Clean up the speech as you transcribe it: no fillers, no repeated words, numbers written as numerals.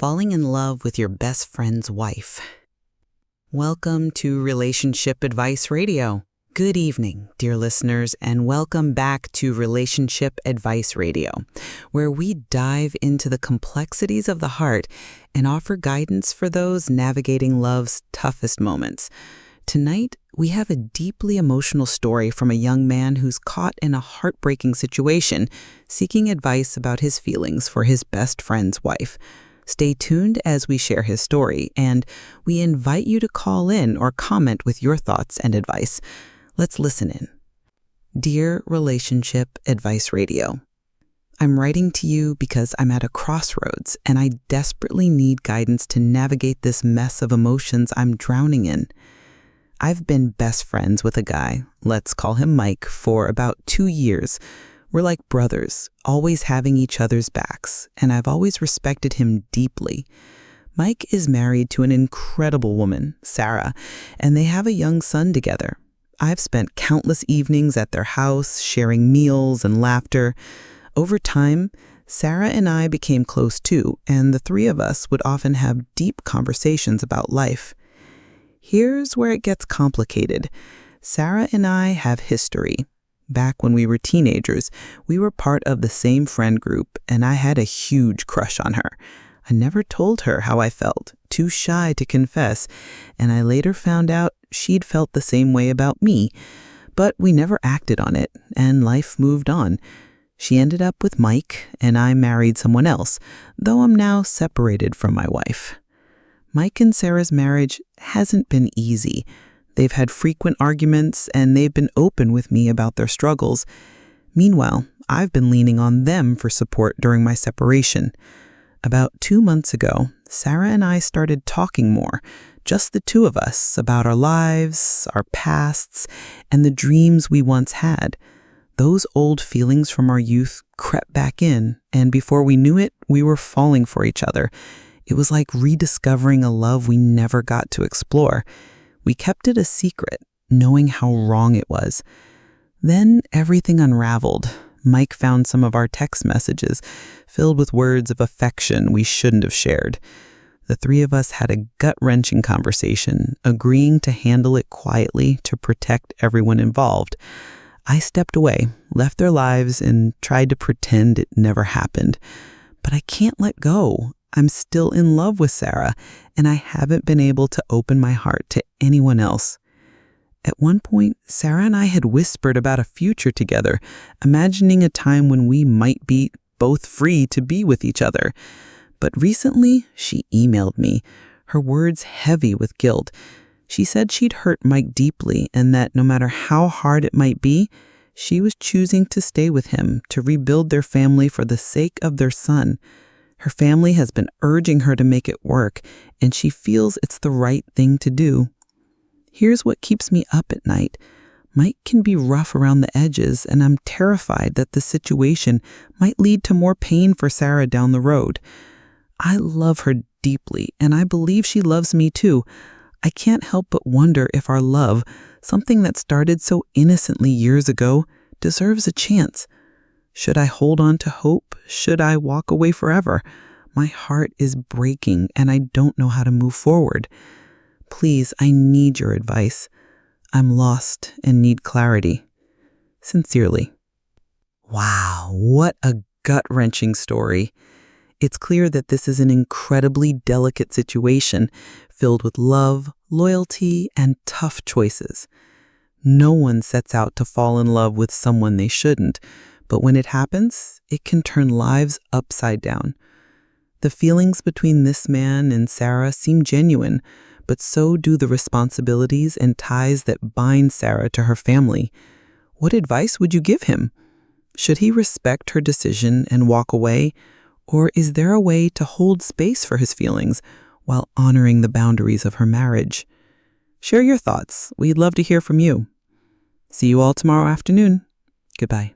falling in love with your best friend's wife. Welcome to Relationship Advice Radio. Good evening, dear listeners, and welcome back to Relationship Advice Radio, where we dive into the complexities of the heart and offer guidance for those navigating love's toughest moments. Tonight, we have a deeply emotional story from a young man who's caught in a heartbreaking situation, seeking advice about his feelings for his best friend's wife. Stay tuned as we share his story, and we invite you to call in or comment with your thoughts and advice. Let's listen in. Dear Relationship Advice Radio, I'm writing to you because I'm at a crossroads and I desperately need guidance to navigate this mess of emotions I'm drowning in. I've been best friends with a guy, let's call him Mike, for about 2 years. We're like brothers, always having each other's backs, and I've always respected him deeply. Mike is married to an incredible woman, Sarah, and they have a young son together. I've spent countless evenings at their house, sharing meals and laughter. Over time, Sarah and I became close too, and the three of us would often have deep conversations about life. Here's where it gets complicated. Sarah and I have history. Back when we were teenagers, we were part of the same friend group, and I had a huge crush on her. I never told her how I felt, too shy to confess, and I later found out she'd felt the same way about me. But we never acted on it, and life moved on. She ended up with Mike, and I married someone else, though I'm now separated from my wife. Mike and Sarah's marriage hasn't been easy. They've had frequent arguments, and they've been open with me about their struggles. Meanwhile, I've been leaning on them for support during my separation. About 2 months ago, Sarah and I started talking more, just the two of us, about our lives, our pasts, and the dreams we once had. Those old feelings from our youth crept back in, and before we knew it, we were falling for each other. It was like rediscovering a love we never got to explore. We kept it a secret, knowing how wrong it was. Then everything unraveled. Mike found some of our text messages filled with words of affection we shouldn't have shared. The three of us had a gut-wrenching conversation, agreeing to handle it quietly to protect everyone involved. I stepped away, left their lives, and tried to pretend it never happened. But I can't let go. I'm still in love with Sarah, and I haven't been able to open my heart to anyone else. At one point, Sarah and I had whispered about a future together, imagining a time when we might be both free to be with each other. But recently, she emailed me, her words heavy with guilt. She said she'd hurt Mike deeply and that no matter how hard it might be, she was choosing to stay with him to rebuild their family for the sake of their son. Her family has been urging her to make it work, and she feels it's the right thing to do. Here's what keeps me up at night. Mike can be rough around the edges, and I'm terrified that the situation might lead to more pain for Sarah down the road. I love her deeply, and I believe she loves me too. I can't help but wonder if our love, something that started so innocently years ago, deserves a chance. Should I hold on to hope? Should I walk away forever? My heart is breaking and I don't know how to move forward. Please, I need your advice. I'm lost and need clarity. Sincerely. Wow, what a gut-wrenching story. It's clear that this is an incredibly delicate situation filled with love, loyalty, and tough choices. No one sets out to fall in love with someone they shouldn't. But when it happens, it can turn lives upside down. The feelings between this man and Sarah seem genuine, but so do the responsibilities and ties that bind Sarah to her family. What advice would you give him? Should he respect her decision and walk away, or is there a way to hold space for his feelings while honoring the boundaries of her marriage? Share your thoughts. We'd love to hear from you. See you all tomorrow afternoon. Goodbye.